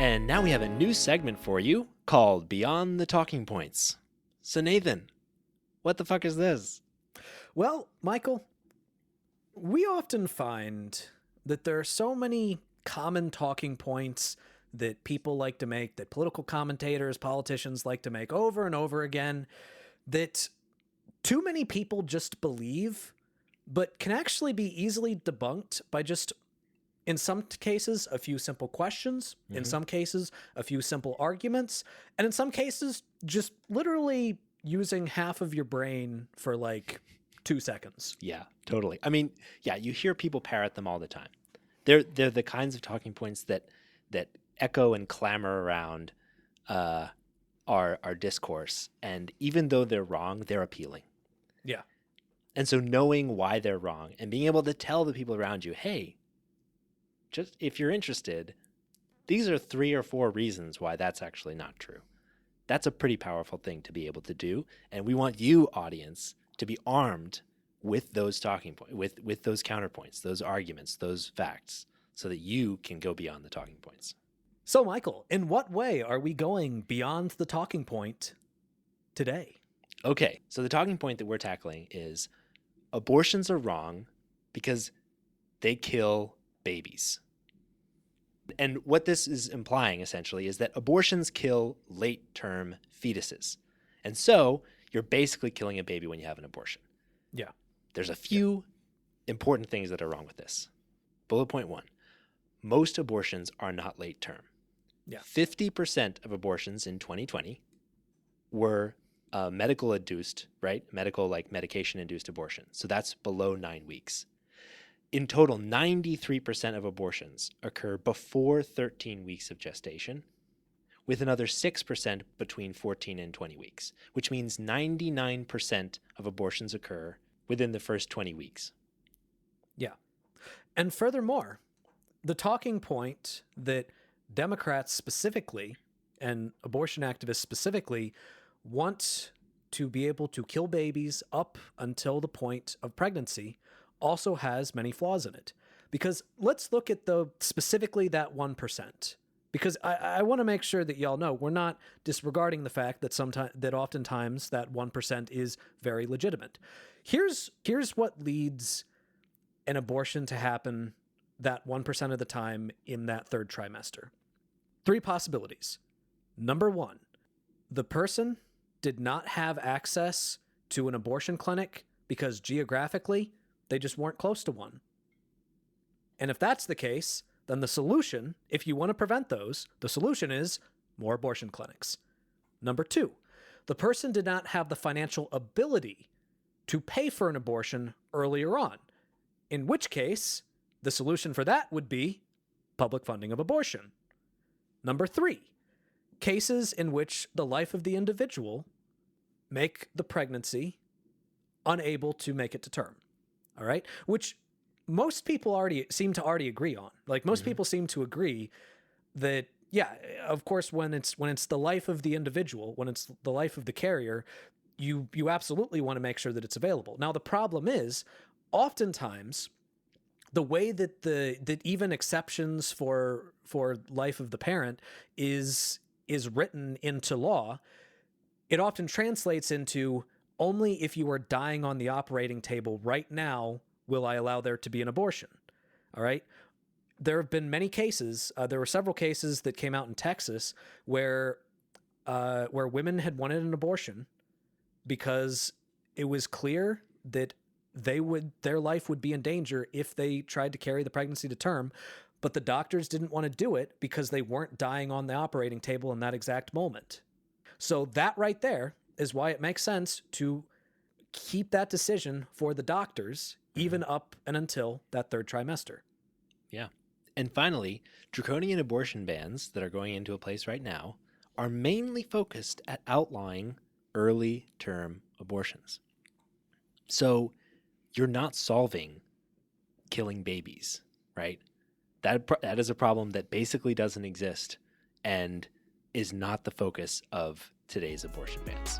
And now we have a new segment for you called Beyond the Talking Points. So Nathan, what the fuck is this? Well, Michael, we often find that there are so many common talking points that people like to make, that political commentators, politicians like to make over and over again, that too many people just believe, but can actually be easily debunked by just, in some cases, a few simple questions, in some cases, a few simple arguments, and in some cases, just literally using half of your brain for like 2 seconds. Yeah, totally. I mean, yeah, you hear people parrot them all the time. They're the kinds of talking points that echo and clamor around our discourse, and even though they're wrong, they're appealing. Yeah. And so knowing why they're wrong and being able to tell the people around you, hey, just if you're interested, these are 3 or 4 reasons why that's actually not true. That's a pretty powerful thing to be able to do. And we want you, audience, to be armed with those talking points, with those counterpoints, those arguments, those facts, so that you can go beyond the talking points. So, Michael, in what way are we going beyond the talking point today? Okay, so the talking point that we're tackling is abortions are wrong because they kill babies. And what this is implying, essentially, is that abortions kill late-term fetuses. And so you're basically killing a baby when you have an abortion. Yeah. There's a few important things that are wrong with this. Bullet point 1, most abortions are not late-term. Yeah. 50% of abortions in 2020 were medical-induced, right? Medical, like medication-induced abortion. So that's below 9 weeks. In total, 93% of abortions occur before 13 weeks of gestation, with another 6% between 14 and 20 weeks, which means 99% of abortions occur within the first 20 weeks. Yeah. And furthermore, the talking point that Democrats specifically and abortion activists specifically want to be able to kill babies up until the point of pregnancy also has many flaws in it. Because let's look at specifically that 1%. Because I want to make sure that y'all know we're not disregarding the fact that oftentimes that 1% is very legitimate. Here's what leads an abortion to happen that 1% of the time in that third trimester. 3 possibilities. Number 1, the person did not have access to an abortion clinic because geographically they just weren't close to one. And if that's the case, then the solution, if you want to prevent those, the solution is more abortion clinics. Number 2, the person did not have the financial ability to pay for an abortion earlier on, in which case the solution for that would be public funding of abortion. Number 3, cases in which the life of the individual make the pregnancy unable to make it to term. All right? Which most people seem to agree on. Like most people seem to agree that, yeah, of course, when it's the life of the individual, when it's the life of the carrier, you absolutely want to make sure that it's available. Now, the problem is, oftentimes, the way that even exceptions for life of the parent is written into law, it often translates into only if you are dying on the operating table right now will I allow there to be an abortion. All right. There have been many cases. There were several cases that came out in Texas where women had wanted an abortion because it was clear that their life would be in danger if they tried to carry the pregnancy to term, but the doctors didn't want to do it because they weren't dying on the operating table in that exact moment. So that right there is why it makes sense to keep that decision for the doctors, even up and until that third trimester. Yeah. And finally, draconian abortion bans that are going into place right now are mainly focused at outlawing early-term abortions. So you're not solving killing babies, right? That is a problem that basically doesn't exist and is not the focus of today's abortion bans.